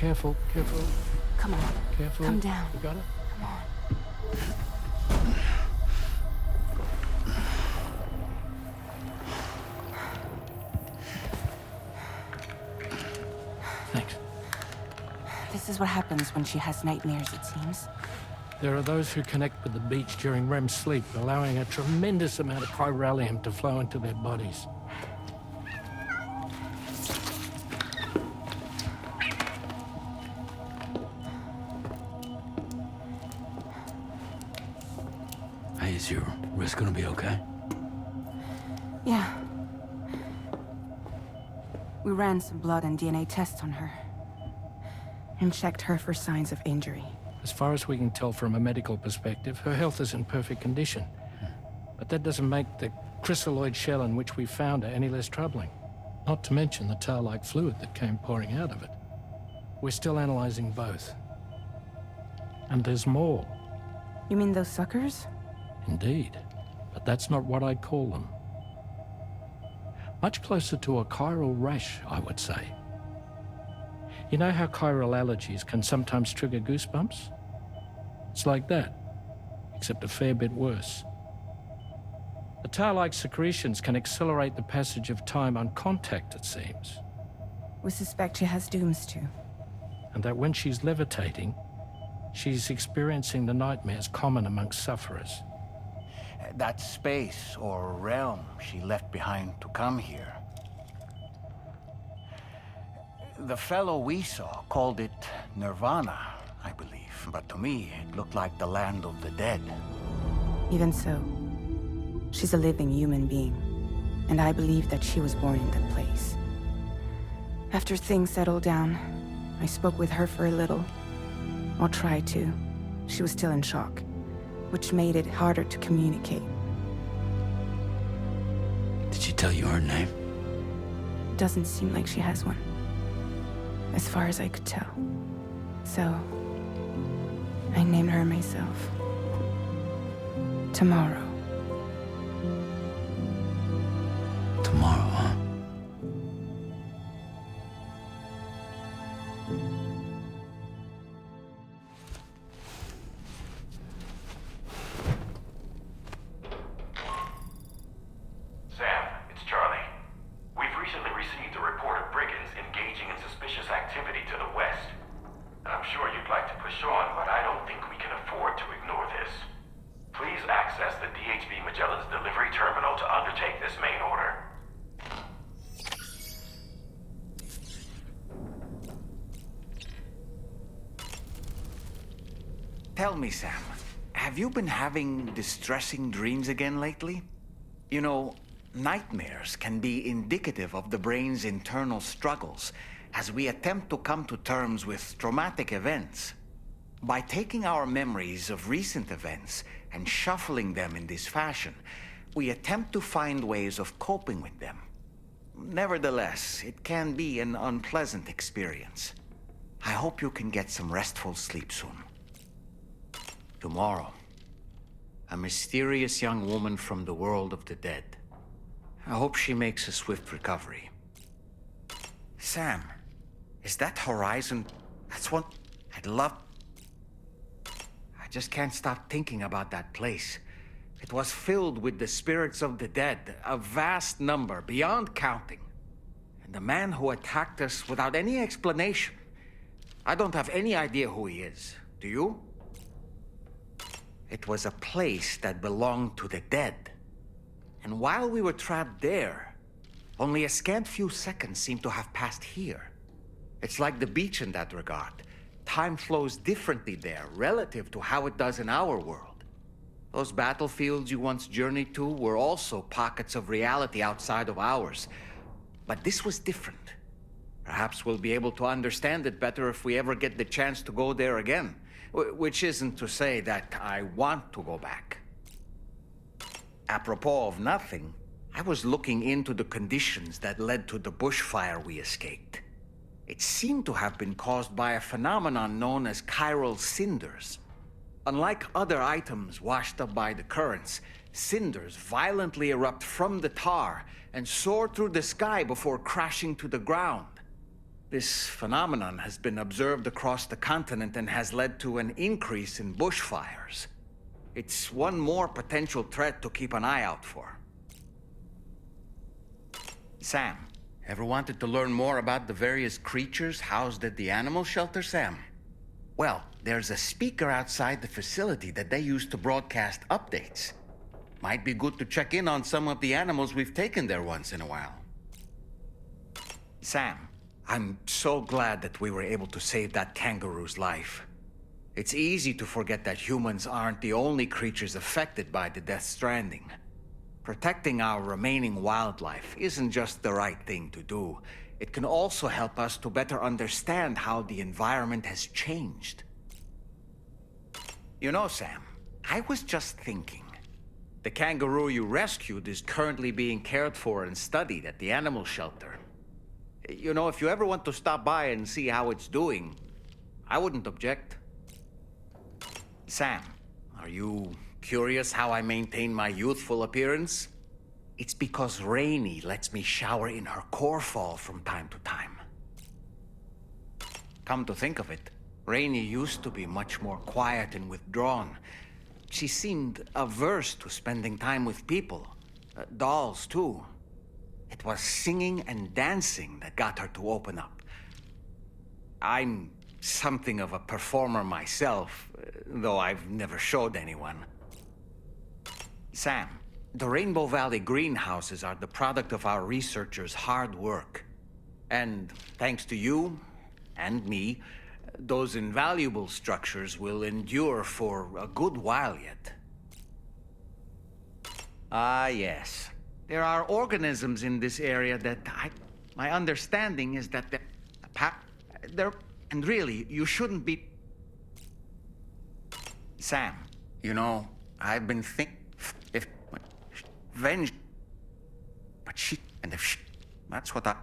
careful, careful. Come on. Careful. Come down. You got it? Come on. Thanks. This is what happens when she has nightmares, it seems. There are those who connect with the beach during REM sleep, allowing a tremendous amount of chiralium to flow into their bodies. Hey, is your wrist gonna be okay? Yeah. We ran some blood and DNA tests on her. And checked her for signs of injury. As far as we can tell from a medical perspective, her health is in perfect condition. But that doesn't make the crystalloid shell in which we found her any less troubling. Not to mention the tar-like fluid that came pouring out of it. We're still analyzing both. And there's more. You mean those suckers? Indeed. But that's not what I'd call them. Much closer to a chiral rash, I would say. You know how chiral allergies can sometimes trigger goosebumps? It's like that, except a fair bit worse. The tar-like secretions can accelerate the passage of time on contact, it seems. We suspect she has dooms too. And that when she's levitating, she's experiencing the nightmares common amongst sufferers. That space or realm she left behind to come here. The fellow we saw called it Nirvana, I believe. But to me, it looked like the land of the dead. Even so, she's a living human being. And I believe that she was born in that place. After things settled down, I spoke with her for a little. Or tried to. She was still in shock, which made it harder to communicate. Did she tell you her name? Doesn't seem like she has one. As far as I could tell. So, I named her myself. Tomorrow. Tomorrow, huh? Sam, it's Charlie. We've recently received a report of brigands engaging in suspicious activity to the west. I'm sure you'd like to push on, but I don't think we can afford to ignore this. Please access the DHV Magellan's delivery terminal to undertake this main order. Tell me, Sam, have you been having distressing dreams again lately? You know, nightmares can be indicative of the brain's internal struggles as we attempt to come to terms with traumatic events. By taking our memories of recent events and shuffling them in this fashion, we attempt to find ways of coping with them. Nevertheless, it can be an unpleasant experience. I hope you can get some restful sleep soon. Tomorrow, a mysterious young woman from the world of the dead. I hope she makes a swift recovery. Sam, is that horizon? That's what I'd love. I just can't stop thinking about that place. It was filled with the spirits of the dead, a vast number, beyond counting. And the man who attacked us without any explanation. I don't have any idea who he is. Do you? It was a place that belonged to the dead. And while we were trapped there, only a scant few seconds seem to have passed here. It's like the beach in that regard. Time flows differently there, relative to how it does in our world. Those battlefields you once journeyed to were also pockets of reality outside of ours. But this was different. Perhaps we'll be able to understand it better if we ever get the chance to go there again. Which isn't to say that I want to go back. Apropos of nothing, I was looking into the conditions that led to the bushfire we escaped. It seemed to have been caused by a phenomenon known as chiral cinders. Unlike other items washed up by the currents, cinders violently erupt from the tar and soar through the sky before crashing to the ground. This phenomenon has been observed across the continent and has led to an increase in bushfires. It's one more potential threat to keep an eye out for. Sam, ever wanted to learn more about the various creatures housed at the animal shelter, Sam? Well, there's a speaker outside the facility that they use to broadcast updates. Might be good to check in on some of the animals we've taken there once in a while. Sam, I'm so glad that we were able to save that kangaroo's life. It's easy to forget that humans aren't the only creatures affected by the Death Stranding. Protecting our remaining wildlife isn't just the right thing to do. It can also help us to better understand how the environment has changed. You know, Sam, I was just thinking. The kangaroo you rescued is currently being cared for and studied at the animal shelter. You know, if you ever want to stop by and see how it's doing, I wouldn't object. Sam, are you curious how I maintain my youthful appearance? It's because Rainey lets me shower in her corfall from time to time. Come to think of it, Rainey used to be much more quiet and withdrawn. She seemed averse to spending time with people. Dolls, too. It was singing and dancing that got her to open up. I'm something of a performer myself, though I've never showed anyone. Sam, the Rainbow Valley greenhouses are the product of our researchers' hard work. And thanks to you and me, those invaluable structures will endure for a good while yet. Ah, yes. There are organisms in this area that my understanding is that they're... And really, you shouldn't be... Sam, you know, I've been thinking... If... Venge... But she... And if she... That's what I...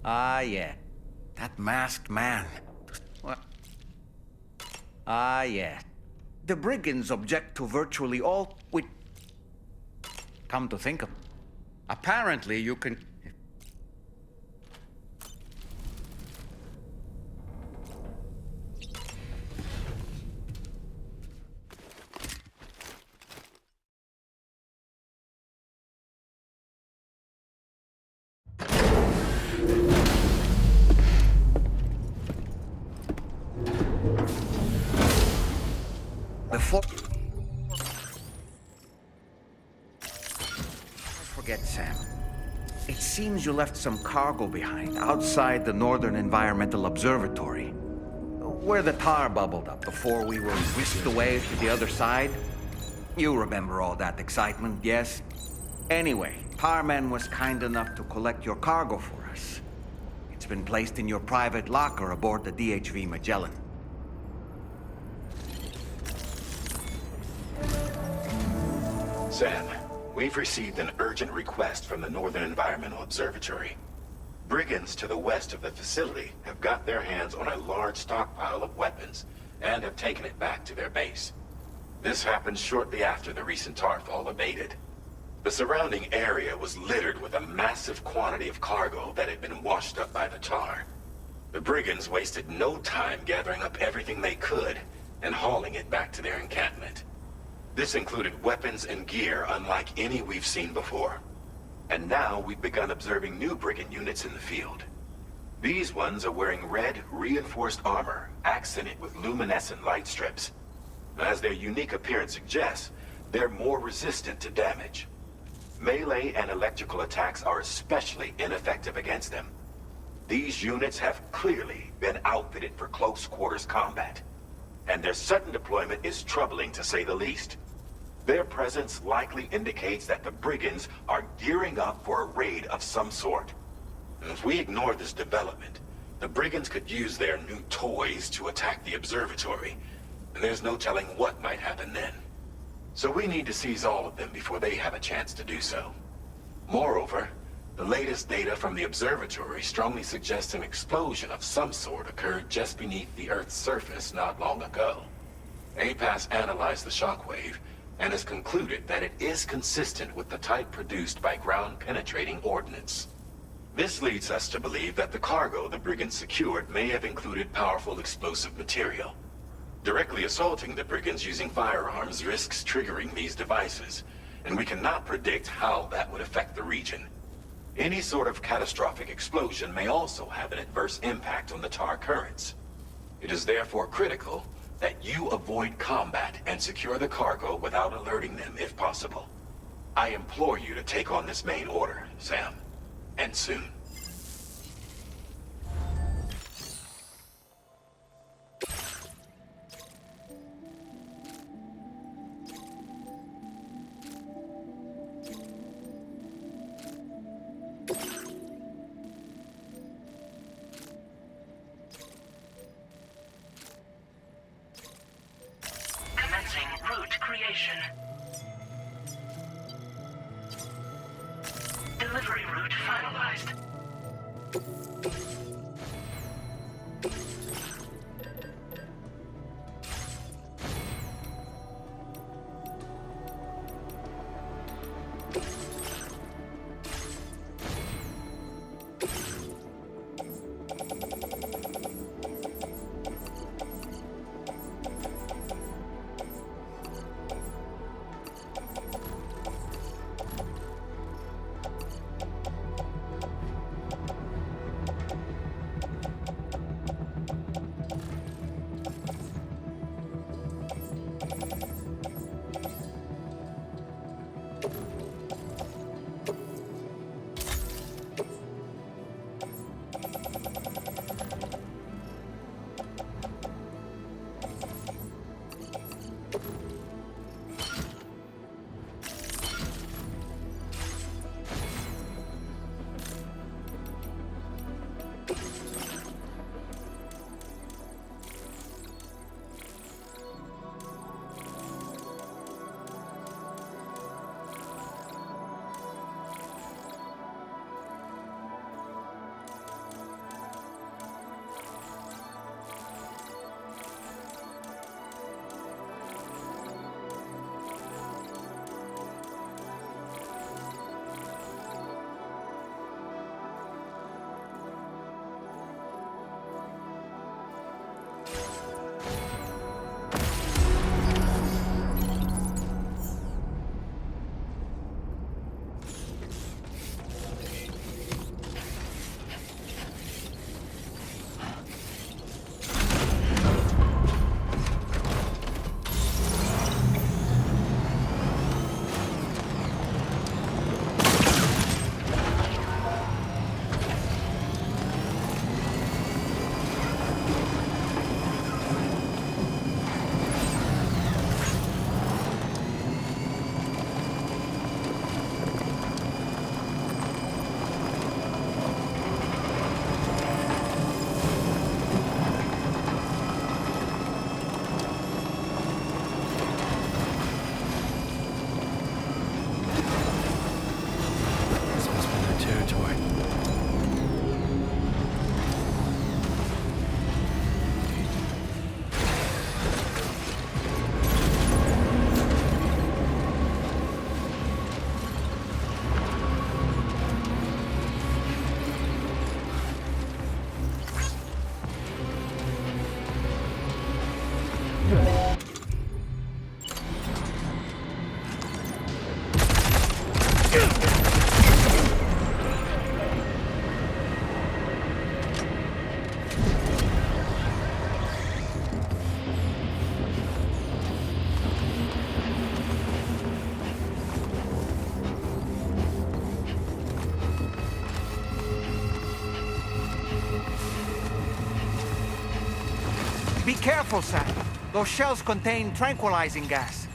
Ah, yeah. That masked man. What? Ah, yeah. The brigands object to virtually all... Come to think of... Apparently, you can... Forget, Sam. It seems you left some cargo behind outside the Northern Environmental Observatory, where the tar bubbled up before we were whisked away to the other side. You remember all that excitement, yes? Anyway, Tarman was kind enough to collect your cargo for us. It's been placed in your private locker aboard the DHV Magellan. Sam, we've received an urgent request from the Northern Environmental Observatory. Brigands to the west of the facility have got their hands on a large stockpile of weapons and have taken it back to their base. This happened shortly after the recent tarfall abated. The surrounding area was littered with a massive quantity of cargo that had been washed up by the tar. The brigands wasted no time gathering up everything they could and hauling it back to their encampment. This included weapons and gear unlike any we've seen before. And now we've begun observing new brigand units in the field. These ones are wearing red, reinforced armor, accented with luminescent light strips. As their unique appearance suggests, they're more resistant to damage. Melee and electrical attacks are especially ineffective against them. These units have clearly been outfitted for close quarters combat. And their sudden deployment is troubling to say the least. Their presence likely indicates that the brigands are gearing up for a raid of some sort. And if we ignore this development, the brigands could use their new toys to attack the observatory, and there's no telling what might happen then. So we need to seize all of them before they have a chance to do so. Moreover, the latest data from the observatory strongly suggests an explosion of some sort occurred just beneath the Earth's surface not long ago. APAS analyzed the shockwave, and has concluded that it is consistent with the type produced by ground-penetrating ordnance. This leads us to believe that the cargo the brigands secured may have included powerful explosive material. Directly assaulting the brigands using firearms risks triggering these devices, and we cannot predict how that would affect the region. Any sort of catastrophic explosion may also have an adverse impact on the tar currents. It is therefore critical that you avoid combat and secure the cargo without alerting them if possible. I implore you to take on this main order, Sam. And soon. Commencing route creation. Delivery route finalized. Be careful, Sam. Those shells contain tranquilizing gas.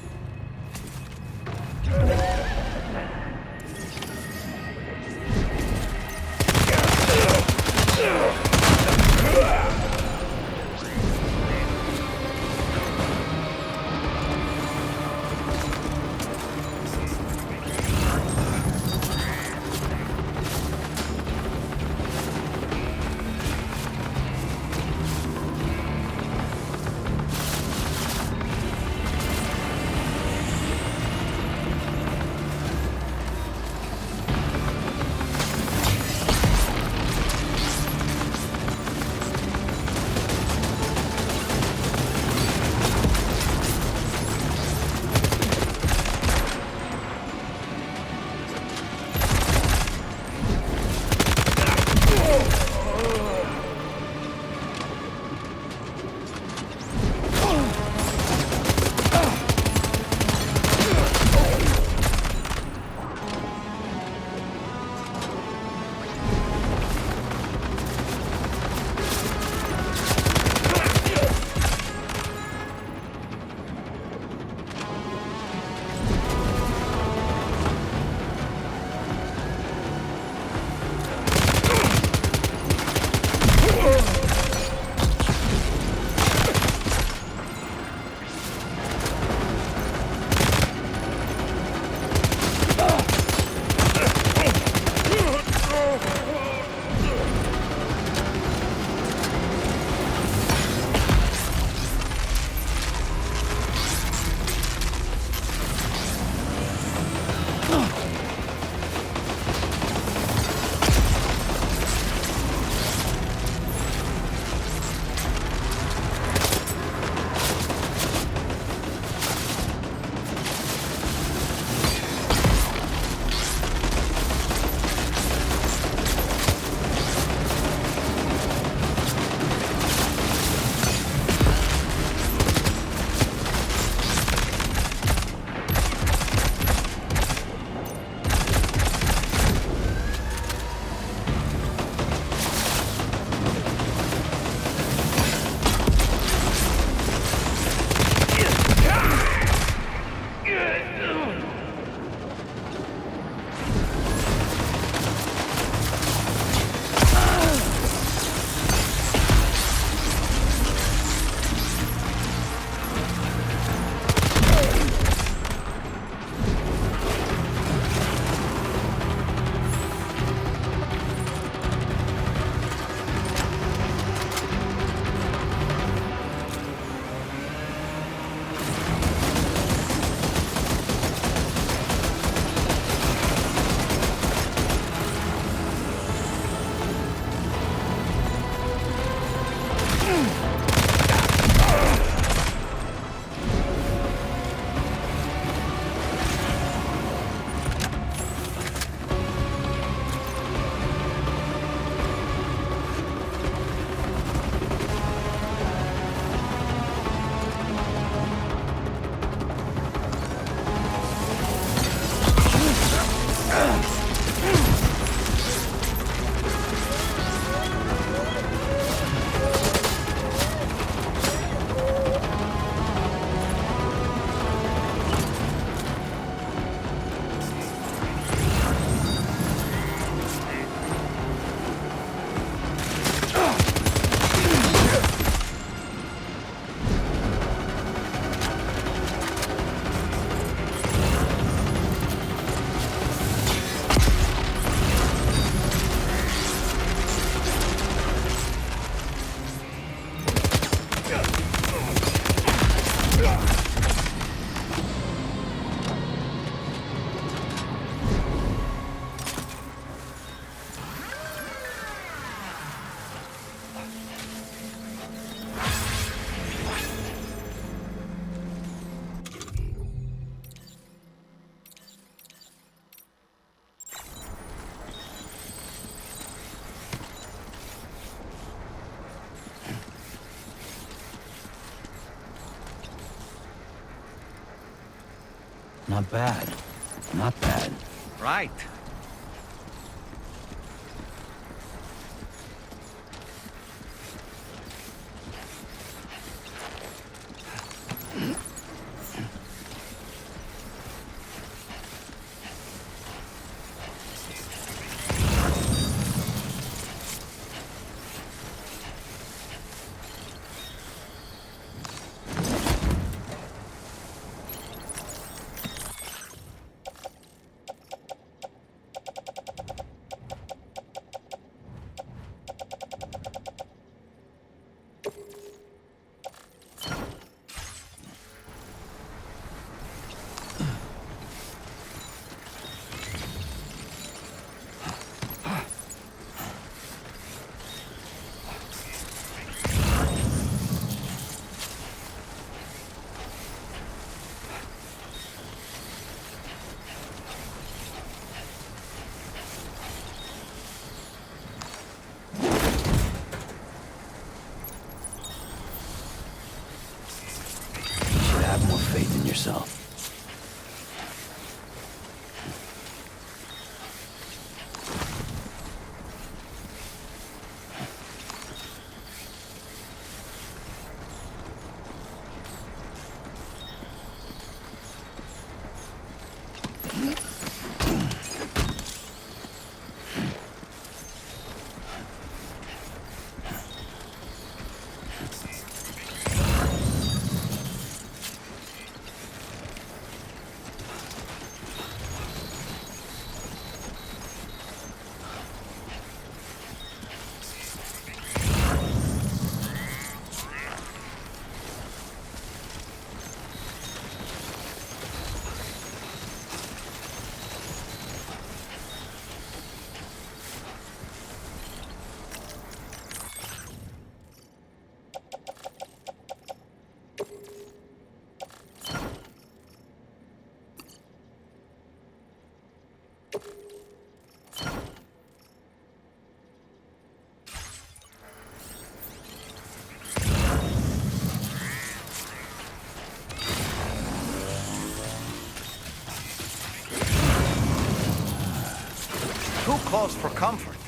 Not bad. Not bad. Right. Have more faith in yourself. Too close for comfort.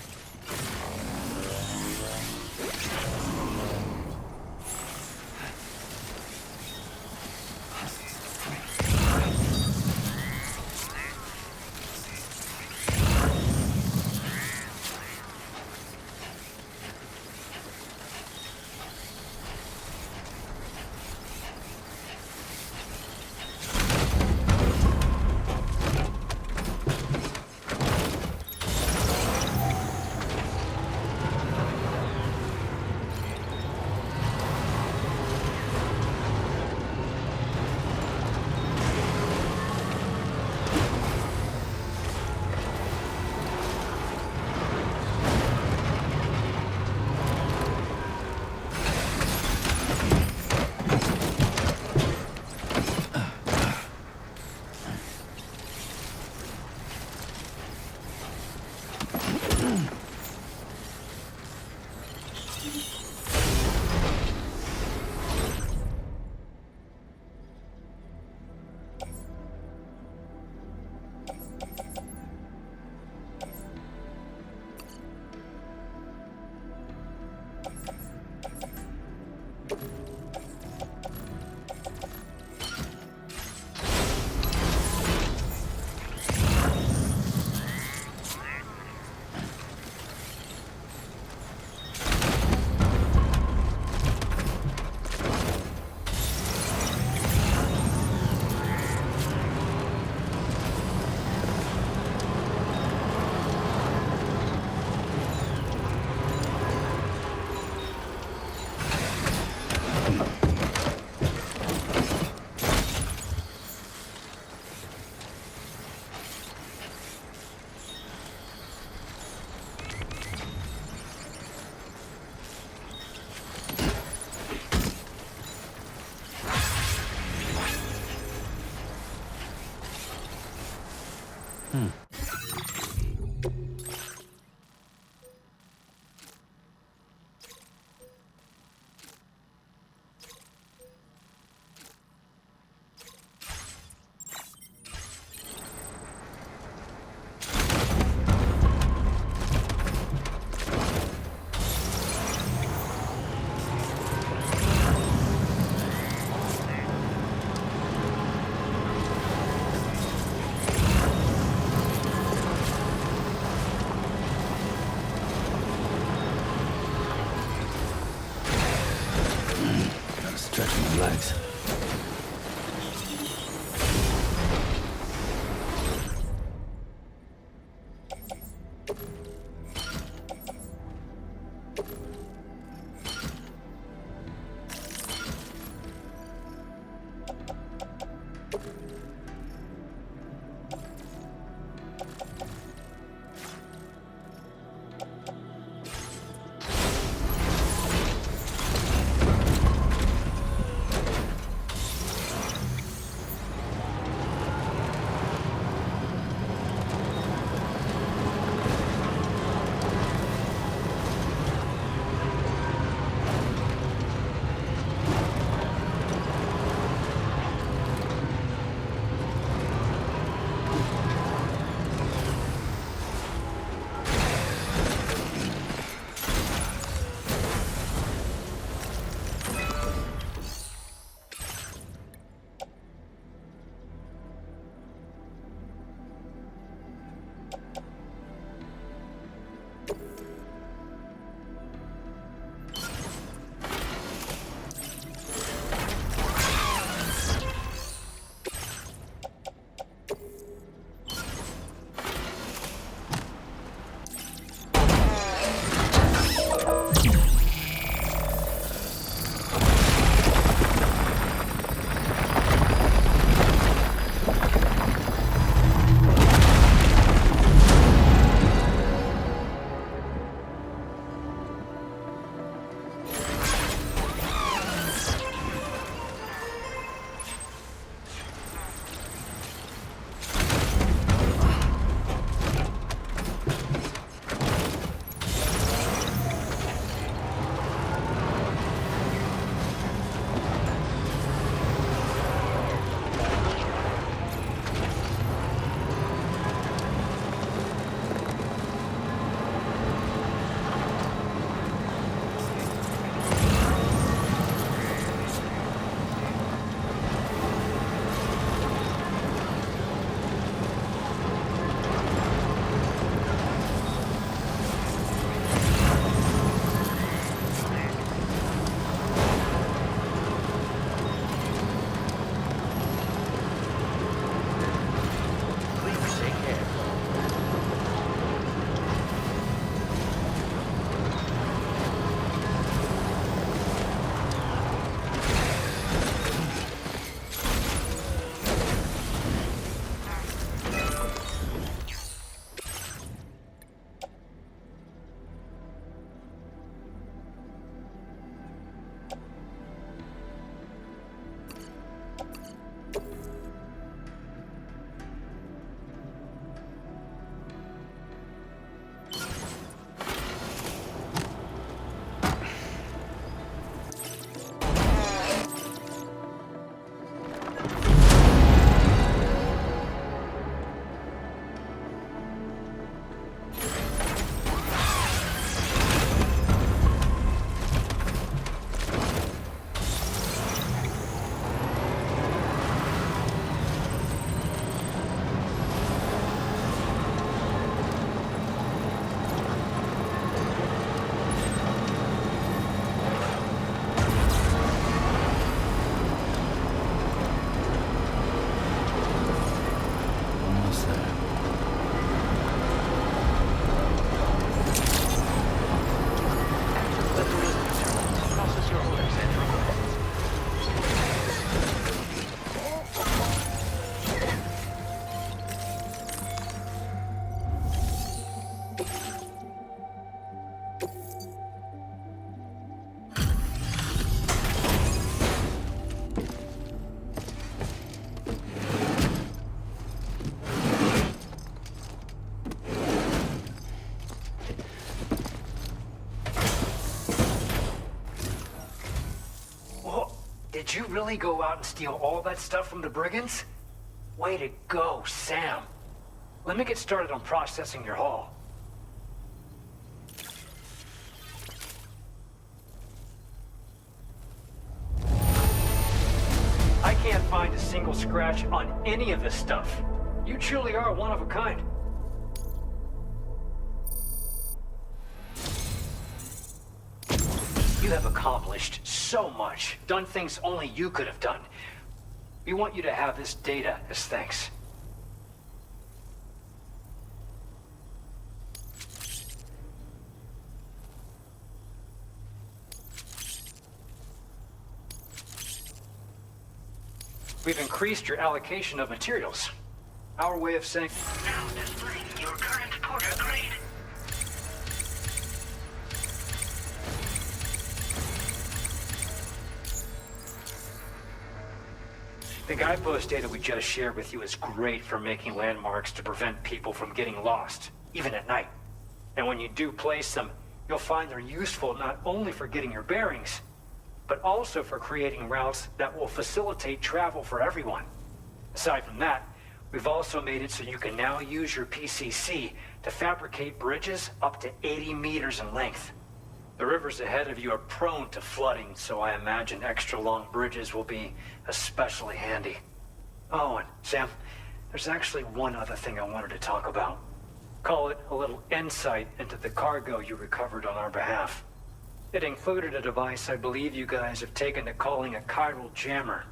Did you really go out and steal all that stuff from the brigands? Way to go, Sam. Let me get started on processing your haul. I can't find a single scratch on any of this stuff. You truly are one of a kind. You have accomplished so much, done things only you could have done. We want you to have this data as thanks. We've increased your allocation of materials. Our way of saying... Now displaying your current porter grade. The guidepost data we just shared with you is great for making landmarks to prevent people from getting lost, even at night. And when you do place them, you'll find they're useful not only for getting your bearings, but also for creating routes that will facilitate travel for everyone. Aside from that, we've also made it so you can now use your PCC to fabricate bridges up to 80 meters in length. The rivers ahead of you are prone to flooding, so I imagine extra long bridges will be especially handy. Oh, and Sam, there's actually one other thing I wanted to talk about. Call it a little insight into the cargo you recovered on our behalf. It included a device I believe you guys have taken to calling a chiral jammer.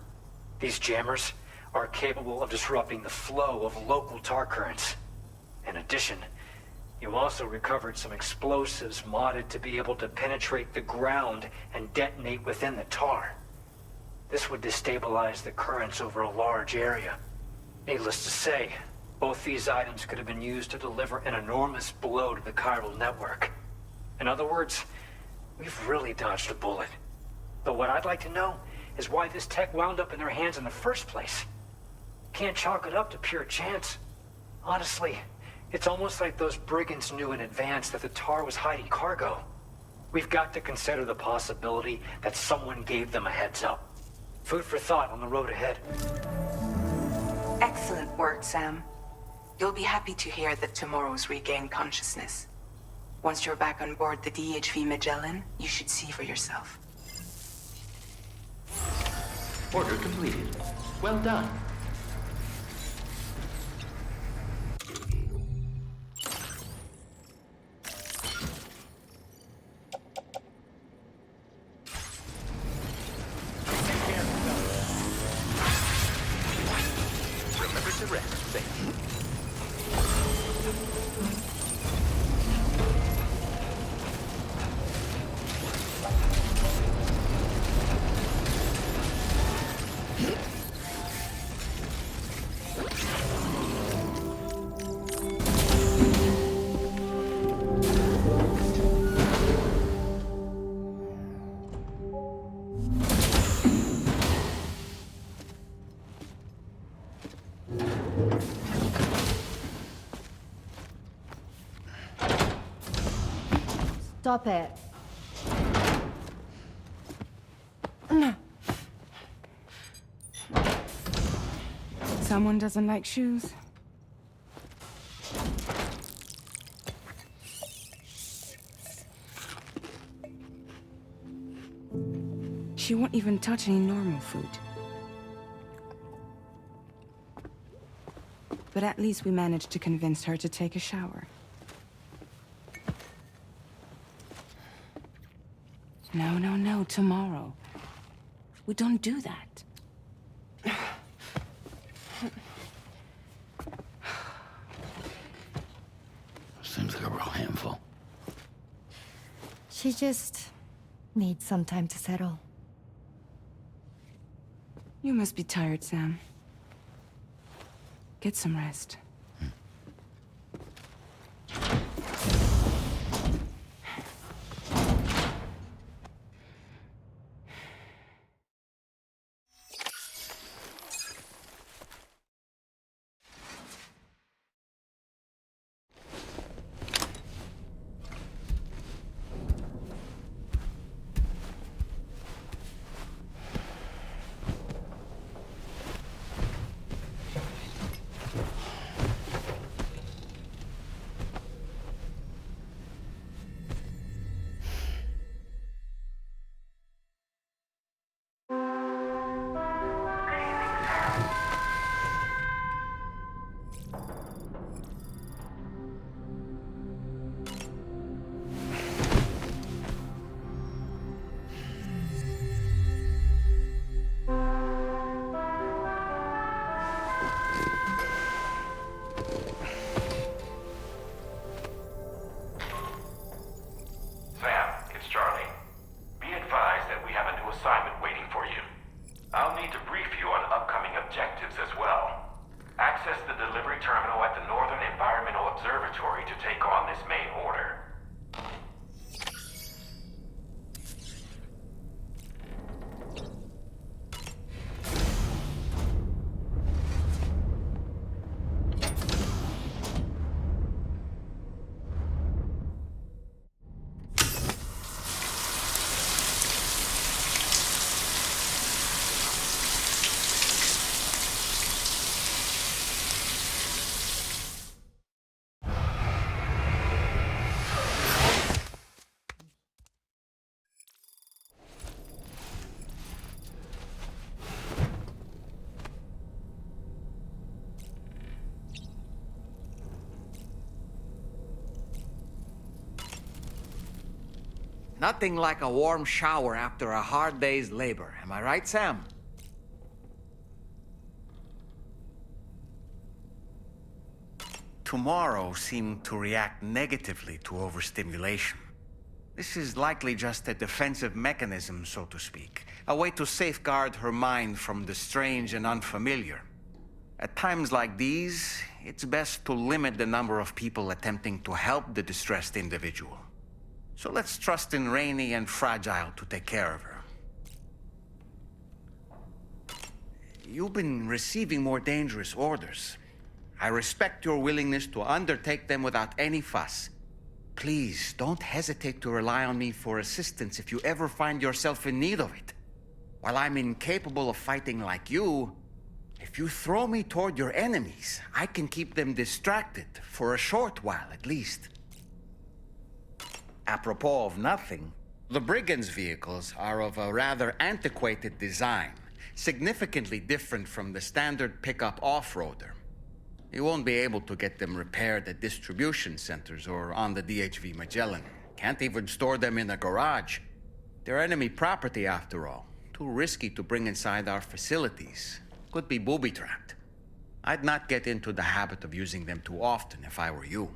These jammers are capable of disrupting the flow of local tar currents. In addition, you also recovered some explosives modded to be able to penetrate the ground and detonate within the tar. This would destabilize the currents over a large area. Needless to say, both these items could have been used to deliver an enormous blow to the chiral network. In other words, we've really dodged a bullet. But what I'd like to know is why this tech wound up in their hands in the first place. Can't chalk it up to pure chance. Honestly, it's almost like those brigands knew in advance that the tar was hiding cargo. We've got to consider the possibility that someone gave them a heads up. Food for thought on the road ahead. Excellent work, Sam. You'll be happy to hear that tomorrow's regained consciousness. Once you're back on board the DHV Magellan, you should see for yourself. Order completed. Well done. Remember to rest, thank you. Stop it. Someone doesn't like shoes. She won't even touch any normal food. But at least we managed to convince her to take a shower. No, tomorrow. We don't do that. Seems like a real handful. She just needs some time to settle. You must be tired, Sam. Get some rest. Nothing like a warm shower after a hard day's labor. Am I right, Sam? Tomorrow seemed to react negatively to overstimulation. This is likely just a defensive mechanism, so to speak. A way to safeguard her mind from the strange and unfamiliar. At times like these, it's best to limit the number of people attempting to help the distressed individual. So let's trust in Rainy and Fragile to take care of her. You've been receiving more dangerous orders. I respect your willingness to undertake them without any fuss. Please, don't hesitate to rely on me for assistance if you ever find yourself in need of it. While I'm incapable of fighting like you, if you throw me toward your enemies, I can keep them distracted, for a short while at least. Apropos of nothing, the brigands' vehicles are of a rather antiquated design, significantly different from the standard pickup off-roader. You won't be able to get them repaired at distribution centers or on the DHV Magellan. Can't even store them in a garage. They're enemy property after all. Too risky to bring inside our facilities. Could be booby-trapped. I'd not get into the habit of using them too often if I were you.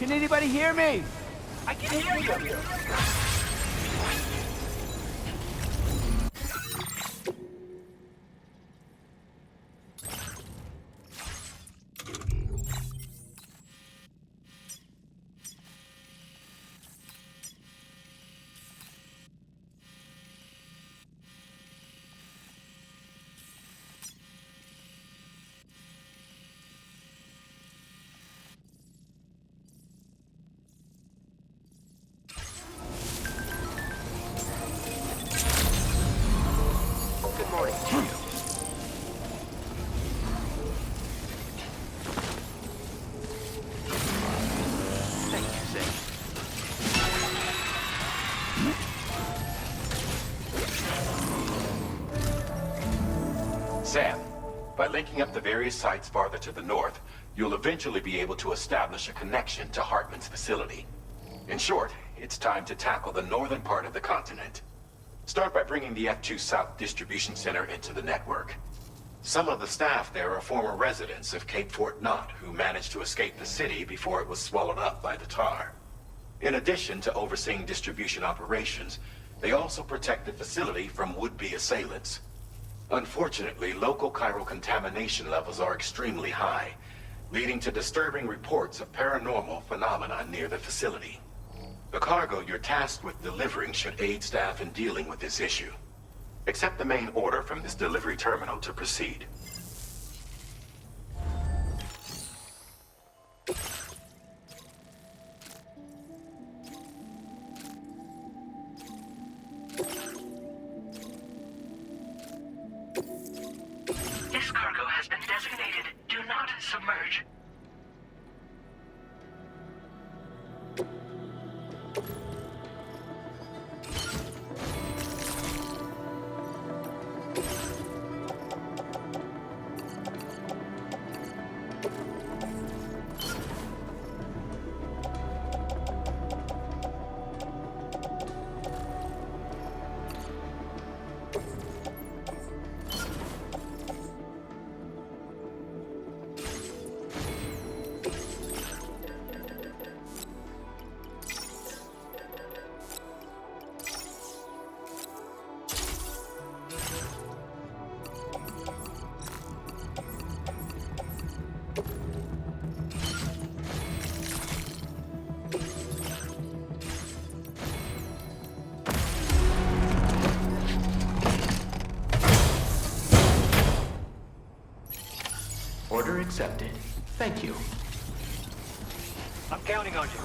Can anybody hear me? I can hear you! Sam, by linking up the various sites farther to the north, you'll eventually be able to establish a connection to Hartman's facility. In short, it's time to tackle the northern part of the continent. Start by bringing the F2 South Distribution Center into the network. Some of the staff there are former residents of Cape Fort Knott who managed to escape the city before it was swallowed up by the tar. In addition to overseeing distribution operations, they also protect the facility from would-be assailants. Unfortunately, local chiral contamination levels are extremely high, leading to disturbing reports of paranormal phenomena near the facility. The cargo you're tasked with delivering should aid staff in dealing with this issue. Accept the main order from this delivery terminal to proceed. This cargo has been designated Do Not Submerge. Order accepted. Thank you. I'm counting on you.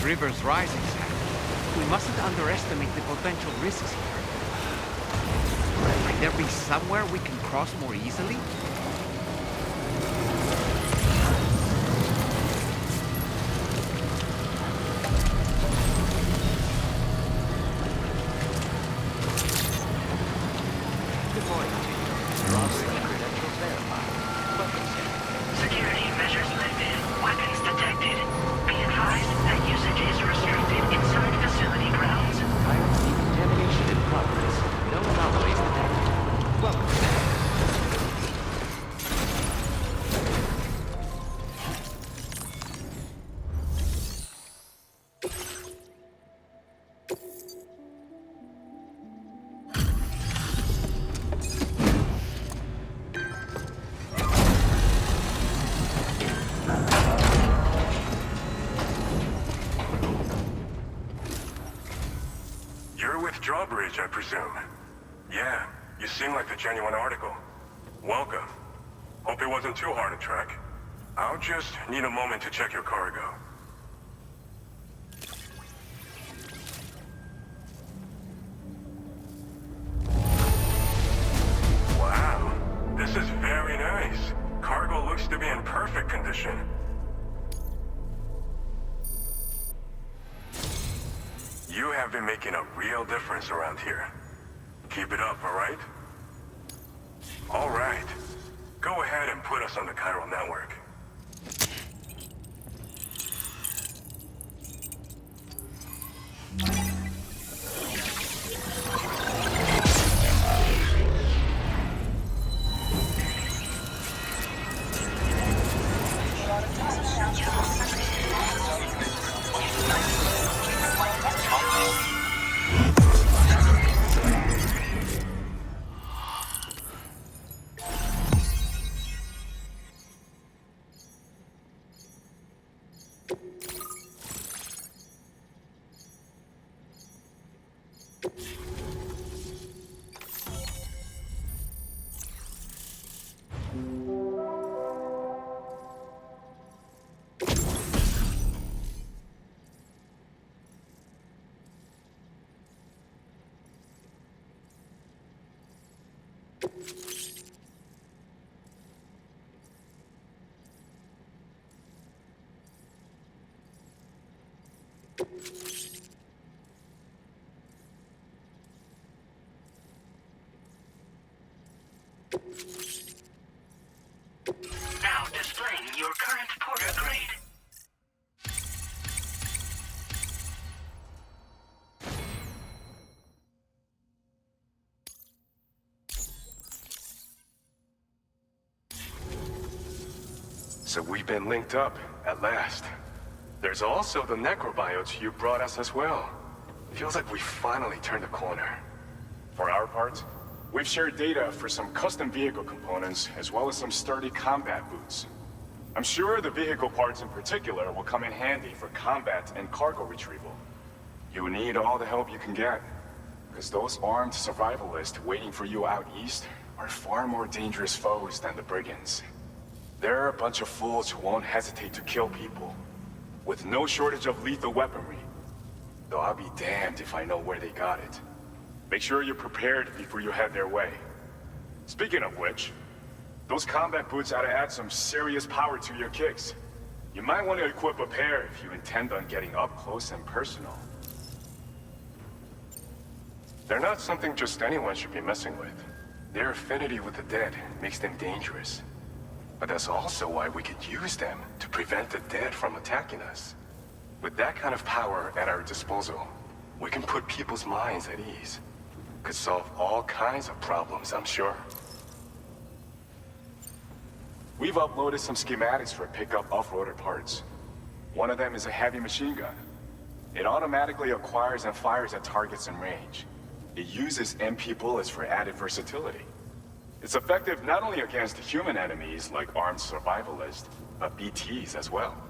River's rising, Sam. We mustn't underestimate the potential risks here. Might there be somewhere we can cross more easily? Good morning, Chief. Robbery credentials verified. Welcome, Sam. Security measures lifted. Weapons detected. Be advised that usage is restricted inside facility grounds. Decontamination in progress. No anomalies detected. Welcome, Sam. You're with Drawbridge, I presume. Yeah, You seem like the genuine article. Welcome. Hope it wasn't too hard to track. I'll just need a moment to check your cargo. Wow, this is very nice. Cargo looks to be in perfect condition. You have been making a real difference around here. Keep it up, all right? All right. Go ahead and put us on the chiral network. Now displaying your current porter grade. So we've been linked up, at last. There's also the necrobiotes you brought us as well. Feels like we finally turned a corner. For our part, we've shared data for some custom vehicle components, as well as some sturdy combat boots. I'm sure the vehicle parts in particular will come in handy for combat and cargo retrieval. You need all the help you can get, because those armed survivalists waiting for you out east are far more dangerous foes than the brigands. They're a bunch of fools who won't hesitate to kill people, with no shortage of lethal weaponry. Though I'll be damned if I know where they got it. Make sure you're prepared before you head their way. Speaking of which, those combat boots ought to add some serious power to your kicks. You might want to equip a pair if you intend on getting up close and personal. They're not something just anyone should be messing with. Their affinity with the dead makes them dangerous. But that's also why we could use them to prevent the dead from attacking us. With that kind of power at our disposal, we can put people's minds at ease. Could solve all kinds of problems, I'm sure. We've uploaded some schematics for pickup off-roader parts. One of them is a heavy machine gun. It automatically acquires and fires at targets in range. It uses MP bullets for added versatility. It's effective not only against human enemies like armed survivalists, but BTs as well.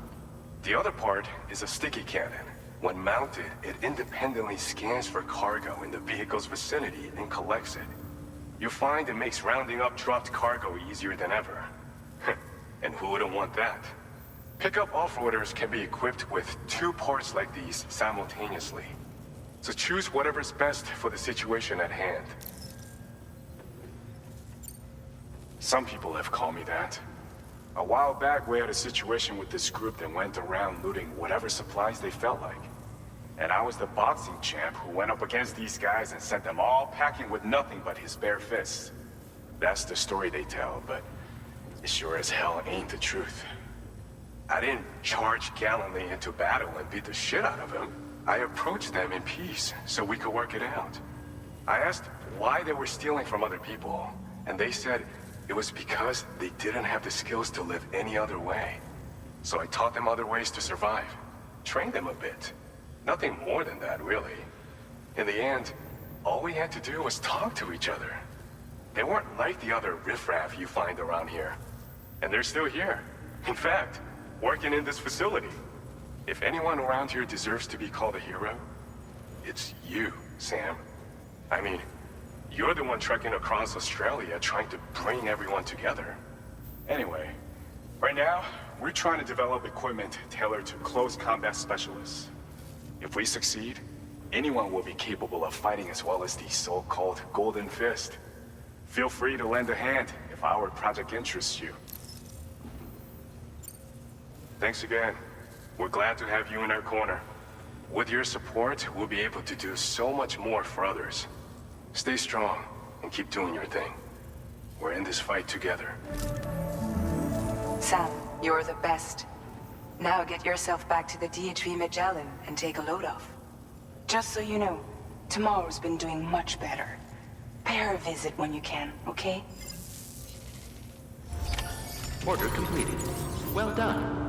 The other part is a sticky cannon. When mounted, it independently scans for cargo in the vehicle's vicinity and collects it. You'll find it makes rounding up dropped cargo easier than ever. And who wouldn't want that? Pickup off-roaders can be equipped with 2 parts like these simultaneously. So choose whatever's best for the situation at hand. Some people have called me that. A while back, we had a situation with this group that went around looting whatever supplies they felt like. And I was the boxing champ who went up against these guys and sent them all packing with nothing but his bare fists. That's the story they tell, but it sure as hell ain't the truth. I didn't charge gallantly into battle and beat the shit out of them. I approached them in peace so we could work it out. I asked why they were stealing from other people, and they said it was because they didn't have the skills to live any other way. So I taught them other ways to survive. Trained them a bit. Nothing more than that, really. In the end, all we had to do was talk to each other. They weren't like the other riffraff you find around here. And they're still here. In fact, working in this facility. If anyone around here deserves to be called a hero, it's you, Sam. I mean, You're the one trekking across Australia trying to bring everyone together. Anyway, right now, we're trying to develop equipment tailored to close combat specialists. If we succeed, anyone will be capable of fighting as well as the so-called Golden Fist. Feel free to lend a hand if our project interests you. Thanks again. We're glad to have you in our corner. With your support, we'll be able to do so much more for others. Stay strong and keep doing your thing. We're in this fight together. Sam, you're the best. Now get yourself back to the DHV Magellan and take a load off. Just so you know, tomorrow's been doing much better. Pay her a visit when you can, okay? Order completed. Well done.